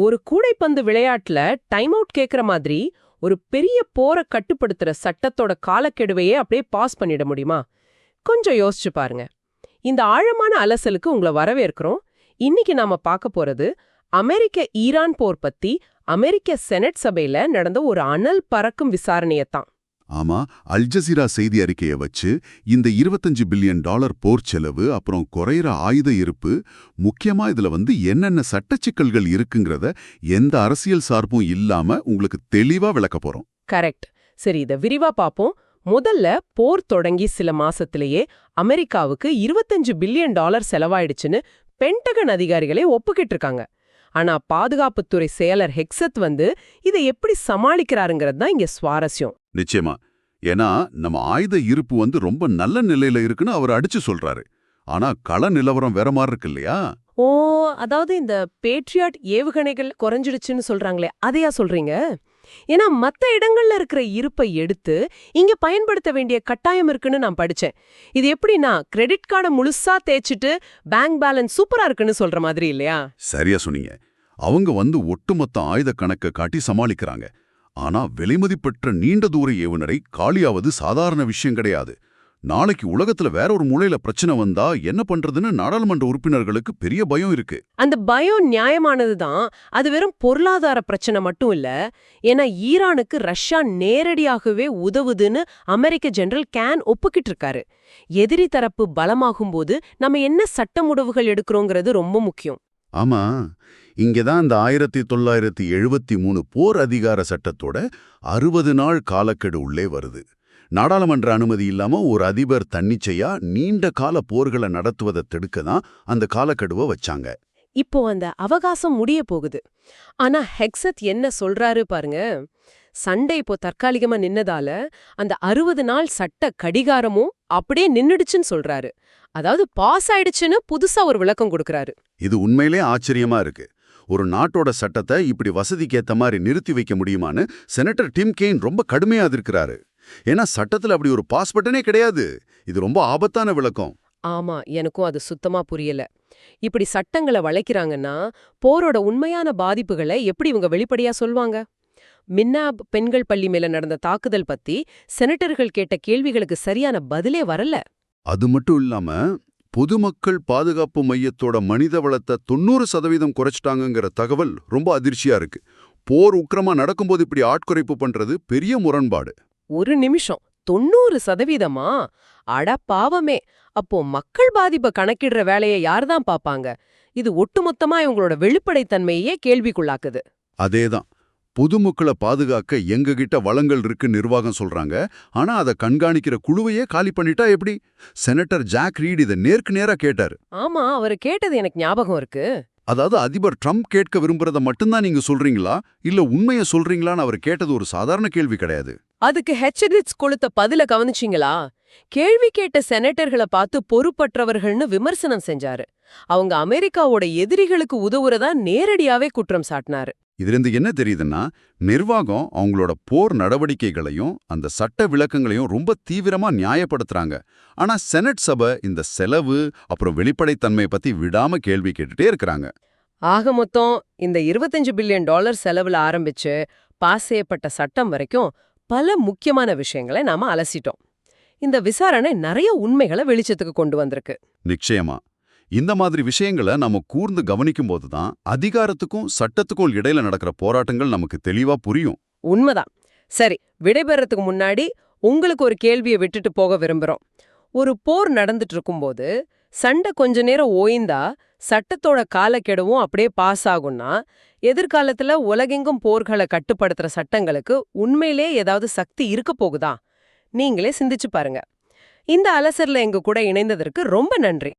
ஒரு கூடைப்பந்து விளையாட்டுல டைம் அவுட் கேக்குற மாதிரி ஒரு பெரிய போரை கட்டுப்படுத்துற சட்டத்தோட காலக்கெடுவையே அப்படியே பாஸ் பண்ணிட முடியுமா? கொஞ்சம் யோசிச்சு பாருங்க. இந்த ஆழமான அலசலுக்கு உங்களை வரவேற்கிறோம். இன்னைக்கு நாம பார்க்க போறது அமெரிக்க ஈரான் போர் பத்தி அமெரிக்க செனட் சபையில நடந்த ஒரு அனல் பறக்கும் விசாரணையத்தான். ஆமா, அல்ஜசீரா செய்தி அறிக்கையை வச்சு இந்த $25 பில்லியன் போர் செலவு, அப்புறம் குறையிற ஆயுத இருப்பு, முக்கியமா இதுல என்னென்ன சட்டச்சிக்கல்கள் இருக்குங்கிறத எந்த அரசியல் சார்பும் இல்லாம உங்களுக்கு தெளிவா விளக்க போறோம். கரெக்ட். சரி, இத விரிவா பாப்போம். முதல்ல போர் தொடங்கி சில மாசத்திலேயே அமெரிக்காவுக்கு $25 பில்லியன் செலவாயிடுச்சுன்னு பென்டகன் அதிகாரிகளே ஒப்புக்கிட்டு இருக்காங்க. ஆனா பாதுகாப்புத்துறை செயலர் ஹெக்ஸத் இதை எப்படி சமாளிக்கிறாருங்கிறது தான் இங்க சுவாரஸ்யம். நிச்சயமா. ஏன்னா நம்ம ஆயுத இருப்பு ரொம்ப நல்ல நிலையில இருக்குன்னு அவர் அடிச்சு சொல்றாரு. ஆனா கள நிலவரம் வேற மாதிரி இருக்கு இல்லையா? ஓ, அதாவது இந்த பேட்ரியாட் ஏவுகணைகள் குறைஞ்சிடுச்சுன்னு சொல்றாங்களே, அதையா சொல்றீங்க? ஏன்னா மத்த இடங்கள்ல இருக்கிற இருப்பை எடுத்து இங்க பயன்படுத்த வேண்டிய கட்டாயம் இருக்குன்னு நான் படிச்சேன். இது எப்படின்னா கிரெடிட் கார்டை முழுசா தேய்ச்சிட்டு பேங்க் பேலன்ஸ் சூப்பரா இருக்குன்னு சொல்ற மாதிரி இல்லையா? சரியா சொன்னீங்க. அவங்க ஒட்டுமொத்த ஆயுத கணக்கை காட்டி சமாளிக்கிறாங்க. ஆனா விலைமதிப்பற்ற நீண்ட தூர ஏவுநரை காலியாவது சாதாரண விஷயம் கிடையாது. நாளைக்கு உலகத்துல வேற ஒரு மூலையில பிரச்சனை வந்தா என்ன பண்றதுன்னு நாடாளுமன்ற உறுப்பினர்களுக்கு பெரிய பயம் இருக்கு. அந்த பயம் நியாயமானதுதான். அது வெறும் பொருளாதார பிரச்சனை மட்டும் இல்ல. ஏன்னா ஈரானுக்கு ரஷ்யா நேரடியாகவே உதவுதுன்னு அமெரிக்க ஜெனரல் கேன் ஒப்புக்கிட்டு இருக்காரு. எதிரி தரப்பு பலமாகும் போது நம்ம என்ன சட்ட முடிவுகள் எடுக்கிறோங்கிறது ரொம்ப முக்கியம். ஆமா, இங்கதான் இந்த 1973 போர் அதிகார சட்டத்தோட 60 நாள் காலக்கெடு உள்ளே வருது. நாடாளுமன்ற அனுமதி இல்லாம ஒரு அதிபர் தன்னிச்சையா நீண்ட கால போர்களை நடத்துவதை தடுக்க தான் அந்த காலக்கெடுவை வச்சாங்க. இப்போ அந்த அவகாசம் முடிய போகுது. ஆனா ஹெக்ஸத் என்ன சொல்றாரு பாருங்க. சண்டை இப்போ தற்காலிகமா நின்னதால அந்த 60 நாள் சட்ட கடிகாரமும் அப்படியே நின்னுடுச்சுன்னு சொல்றாரு. அதாவது பாஸ் ஆயிடுச்சுன்னு புதுசா ஒரு விளக்கம் கொடுக்கறாரு. இது உண்மையிலே ஆச்சரியமா இருக்கு. ஒரு நாட்டோட சட்டத்தை இப்படி வசதிக்கேத்த மாதிரி நிறுத்தி வைக்க முடியுமான்னு செனட்டர் டிம் கெயின் ரொம்ப கடுமையா எதிர்க்கிறாரு. ஏன்னா சட்டத்துல அப்படி ஒரு பாஸ் பட்டனே கிடையாது. இது ரொம்ப ஆபத்தான விளக்கம். ஆமா, எனக்கும் அது சுத்தமா புரியல. இப்படி சட்டங்களை வளைக்கிறாங்கன்னா போரோட உண்மையான பாதிப்புகளை எப்படி இவங்க வெளிப்படையா சொல்வாங்க? மின்னாப் பெண்கள் பள்ளி மேல நடந்த தாக்குதல் பத்தி செனட்டர்கள் கேட்ட கேள்விகளுக்கு சரியான பதிலே வரல. அது மட்டும் இல்லாம பொதுமக்கள் பாதுகாப்பு மையத்தோட மனித வளத்தை 90% குறைச்சிட்டாங்கங்கிற தகவல் ரொம்ப அதிர்ச்சியா இருக்கு. போர் உக்கிரமா நடக்கும்போது இப்படி ஆட்குறைப்பு பண்றது பெரிய முரண்பாடு. ஒரு நிமிஷம், 90%? அட பாவமே! அப்போ மக்கள் பாதிப்பை கணக்கிடுற வேலையை யார்தான் பாப்பாங்க? இது ஒட்டுமொத்தமா இவங்களோட வெளிப்படைத்தன்மையே கேள்விக்குள்ளாக்குது. அதேதான். பொதுமக்களை பாதுகாக்க எங்ககிட்ட வளங்கள் இருக்கு நிர்வாகம் சொல்றாங்க. ஆனா அதை கண்காணிக்கிற குழுவையே காலி பண்ணிட்டா எப்படி? செனட்டர் ஜாக் ரீட் இதை நேருக்கு நேரா கேட்டாரு. ஆமா, அவரு கேட்டது எனக்கு ஞாபகம் இருக்கு. அதாவது அதிபர் ட்ரம்ப் கேட்க விரும்புறத மட்டும்தான் நீங்க சொல்றீங்களா, இல்ல உண்மையை சொல்றீங்களான்னு அவர் கேட்டது ஒரு சாதாரண கேள்வி கிடையாது. அதுக்கு ஹெச்டிட்ஸ் கொடுத்த பதில கவனிச்சிங்களா? கேள்வி கேட்ட செனட்டர்களை பார்த்து பொறுப்பற்றவர்கள்னு விமர்சனம் செஞ்சாரு. அவங்க அமெரிக்காவோட எதிரிகளுக்கு உதவுறதா நேரடியாவே குற்றம் சாட்டினாரு. இதிலிருந்து என்ன தெரியுதுன்னா, நிர்வாகம் அவங்களோட போர் நடவடிக்கைகளையும் அந்த சட்ட விளக்கங்களையும் ரொம்ப தீவிரமா நியாயப்படுத்துறாங்க. ஆனா செனட் சபை இந்த செலவு அப்புறம் வெளிப்படைத்தன்மை பத்தி விடாம கேள்வி கேட்டுட்டே இருக்கிறாங்க. ஆக மொத்தம் இந்த $25 பில்லியன் செலவுல ஆரம்பிச்சு பாஸ் செய்யப்பட்ட சட்டம் வரைக்கும் பல முக்கியமான விஷயங்களை நாம அலசிட்டோம். இந்த விசாரணை நிறைய உண்மைகளை வெளிச்சத்துக்கு கொண்டு வந்திருக்கு. நிச்சயமா. இந்த மாதிரி விஷயங்களை நம்ம கூர்ந்து கவனிக்கும் போதுதான் அதிகாரத்துக்கும் சட்டத்துக்கும் இடையில நடக்கிற போராட்டங்கள் நமக்கு தெளிவா புரியும். உண்மைதான். சரி, விடைபெறத்துக்கு முன்னாடி உங்களுக்கு ஒரு கேள்வியை விட்டுட்டு போக விரும்புறோம். ஒரு போர் நடந்துட்டு இருக்கும்போது சண்டை கொஞ்ச நேரம் ஓய்ந்தா சட்டத்தோட காலக்கெடுவும் அப்படியே பாஸ் ஆகும்னா, எதிர்காலத்துல உலகெங்கும் போர்களை கட்டுப்படுத்துற சட்டங்களுக்கு உண்மையிலே ஏதாவது சக்தி இருக்க போகுதா? நீங்களே சிந்திச்சு பாருங்க. இந்த அலசர்ல எங்க கூட இணைந்ததற்கு ரொம்ப நன்றி.